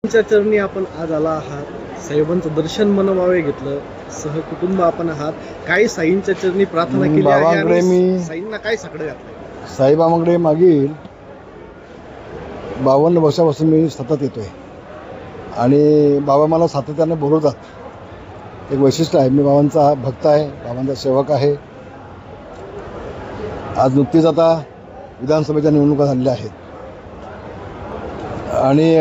चरणी आपण आज आला आहात, साहेबांचं दर्शन मनोभावे घेतलं, सहकुटुंब आपण आहात. काही साईंच्या चरणी प्रार्थना केली आहे आणि मी साईंना काय साकडं घातलंय? साईबाबांकडे मागील 52 वर्षापासून मी सतत येतोय आणि बाबा मला सातत्याने बोलवतात. एक वैशिष्ट्य आहे, मी बाबांचा भक्त आहे, बाबांचा सेवक आहे. आज नुकतीच आता विधानसभेच्या निवडणुका झालेल्या आहेत आणि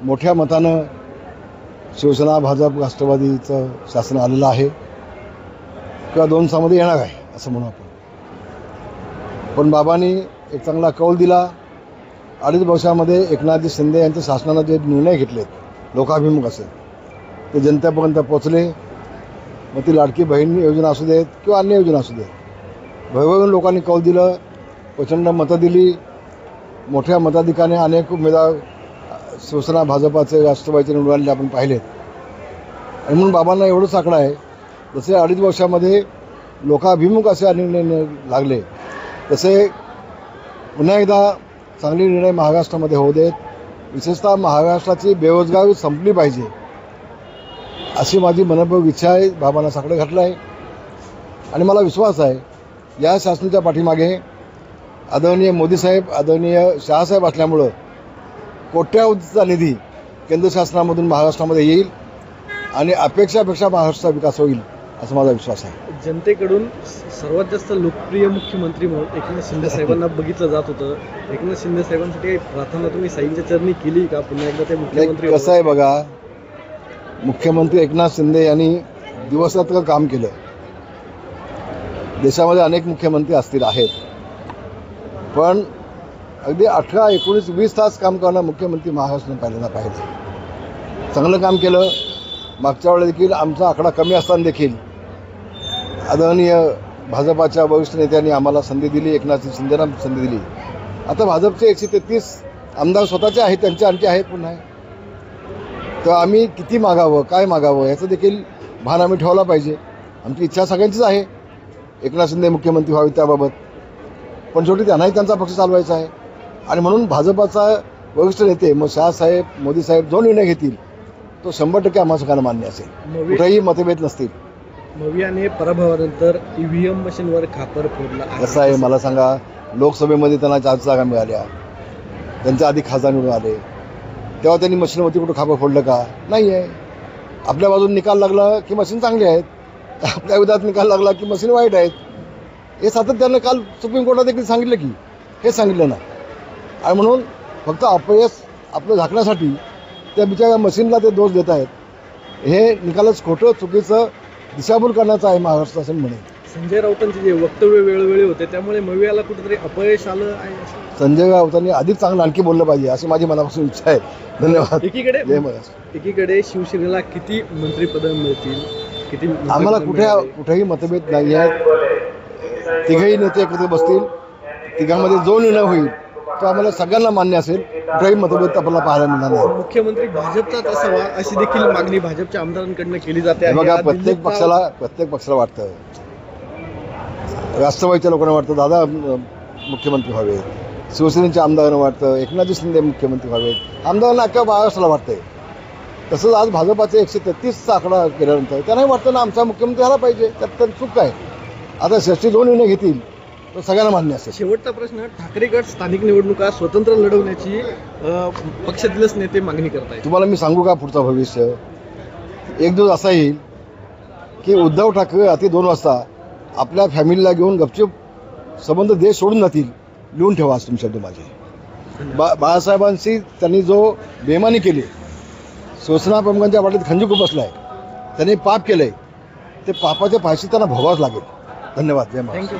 मोठ्या मतानं शिवसेना, भाजप, राष्ट्रवादीचं शासन आलेलं आहे किंवा 2 येणार आहे असं म्हणू आपण. पण बाबांनी एक चांगला कौल दिला. 2.5 वर्षामध्ये एकनाथजी शिंदे यांच्या शासनानं जे निर्णय घेतलेत लोकाभिमुख असेल ते जनतेपर्यंत पोचले. मग ती लाडकी बहीण योजना असू देत किंवा अन्य योजना असू देत, भरभरून लोकांनी कौल दिलं, प्रचंड मतं दिली. मोठ्या मताधिकाने अनेक उमेदवार शिवसेना, भाजपाचे, राष्ट्रवादीचे निवडून आलेले आपण पाहिलेत. आणि म्हणून बाबांना एवढंच आकडा आहे, जसे 2.5 वर्षामध्ये लोकाभिमुख असे निर्णय लागले तसे पुन्हा एकदा चांगले निर्णय महाराष्ट्रामध्ये होऊ देत. विशेषतः महाराष्ट्राची बेरोजगारी संपली पाहिजे अशी माझी मनपूर्वक इच्छा आहे. बाबांना साकडं घातलं आहे आणि मला विश्वास आहे या शासनाच्या पाठीमागे आदरणीय मोदी साहेब, आदरणीय शहासाहेब असल्यामुळं कोट्यावधीचा निधी केंद्र शासनामधून महाराष्ट्रामध्ये येईल आणि अपेक्षापेक्षा महाराष्ट्राचा विकास होईल असा माझा विश्वास आहे. जनतेकडून सर्वात जास्त लोकप्रिय मुख्यमंत्री म्हणून एकनाथ शिंदे साहेबांना बघितलं जात होतं. एकनाथ शिंदे साहेबांसाठी प्रार्थना तुम्ही साईंच्या चरणी केली का? पुन्हा एकदा ते मुख्यमंत्री कसं आहे बघा, मुख्यमंत्री एकनाथ शिंदे यांनी दिवसरात्र काम केलं. देशामध्ये अनेक मुख्यमंत्री असतील आहेत, पण अगदी 18, 19, 20 तास काम करणं मुख्यमंत्री महाराष्ट्राने पहिल्यांदा पाहिजे. चांगलं काम केलं. मागच्या वेळेला देखील आमचा आकडा कमी असताना देखील आदरणीय भाजपाच्या वरिष्ठ नेत्यांनी आम्हाला संधी दिली, एकनाथ शिंदेंना संधी दिली. आता भाजपचे 133 आमदार स्वतःचे आहेत, त्यांचे आणखी आहेत पुन्हा. तर आम्ही किती मागावं, काय मागावं याचं देखील भान आम्ही ठेवला पाहिजे. आमची इच्छा सगळ्यांचीच आहे एकनाथ शिंदे मुख्यमंत्री व्हावे त्याबाबत, पण शेवटी त्यांनाही त्यांचा पक्ष चालवायचा आहे. आणि म्हणून भाजपाचा वरिष्ठ नेते मग शहासाहेब, मोदी साहेब जो निर्णय घेतील तो 100% आम्हा सगळ्यांना मान्य असेल, कुठेही मतभेद नसतील. मवियाने पराभवानंतर EVM मशीनवर खापर फोडला. कसं आहे मला सांगा, लोकसभेमध्ये त्यांना 4 जागा मिळाल्या, त्यांच्या आधी खासदार निवडून आले, तेव्हा त्यांनी मशीनवरती कुठं खापर फोडलं का? नाही आहे. आपल्या बाजून निकाल लागला की मशीन चांगली आहेत, आपल्या विरोधात निकाल लागला की मशीन वाईट आहेत. हे सातत्यानं काल सुप्रीम कोर्टात देखील सांगितलं की हे सांगितलं ना. आणि म्हणून फक्त अपयश आपलं झाकण्यासाठी त्या बिचाऱ्या मशीनला ते दोष देत आहेत. हे निकालच खोटं, चुकीचं, दिशाभूल करण्याचं आहे महाराष्ट्र असं म्हणेल. संजय राऊतांचे जे वक्तव्य वेळोवेळी होते त्यामुळे मवियाला कुठेतरी अपयश आलं आहे. संजय राऊतांनी अधिक चांगलं आणखी बोललं पाहिजे अशी माझी मनापासून इच्छा आहे. धन्यवाद. एकीकडे शिवसेनेला किती मंत्रिपदं मिळतील, किती आम्हाला कुठेही मतभेद नाही आहेत. तिघही नेते एकत्र बसतील, तिघांमध्ये जो निर्णय होईल तो आम्हाला सगळ्यांना मान्य असेल. कुठेही मतभेद आपल्याला पाहायला मिळणार नाही. मुख्यमंत्री भाजपचाच असावा अशी देखील मागणी भाजपच्या आमदारांकडून केली जाते. बघा, प्रत्येक पक्षाला वाटतं, राष्ट्रवादीच्या लोकांना वाटतं दादा मुख्यमंत्री व्हावेत, शिवसेनेच्या आमदारांना वाटतं एकनाथजी शिंदे मुख्यमंत्री व्हावेत, आमदारांना अख्ख्या महाराष्ट्राला वाटतंय. तसंच आज भाजपाचे 133चा आकडा केल्यानंतर त्यांनाही वाटतं ना आमचा मुख्यमंत्री झाला पाहिजे. त्यात चूक आहे. आता 62 निर्णय घेतील तर सगळ्यांना मान्य असेल. शेवटचा प्रश्न, ठाकरे गट स्थानिक निवडणुका स्वतंत्र लढवण्याची पक्षातीलच नेते मागणी करतायत. तुम्हाला मी सांगू का पुढचं भविष्य? एक दिवस असा येईल की उद्धव ठाकरे रात्री 2 वाजता आपल्या फॅमिलीला घेऊन गपचूप संबंध देश सोडून जातील. लिहून ठेवा आज तुमचे शब्द माझे. बाळासाहेबांशी त्यांनी जो बेमानी केली, शिवसेना प्रमुखांच्या वाटेत खंजीर खुपसलाय, त्यांनी पाप केलंय, ते पापाच्या फाशी त्यांना भोगावंच लागेल. धन्यवाद. जय महाराष्ट्र.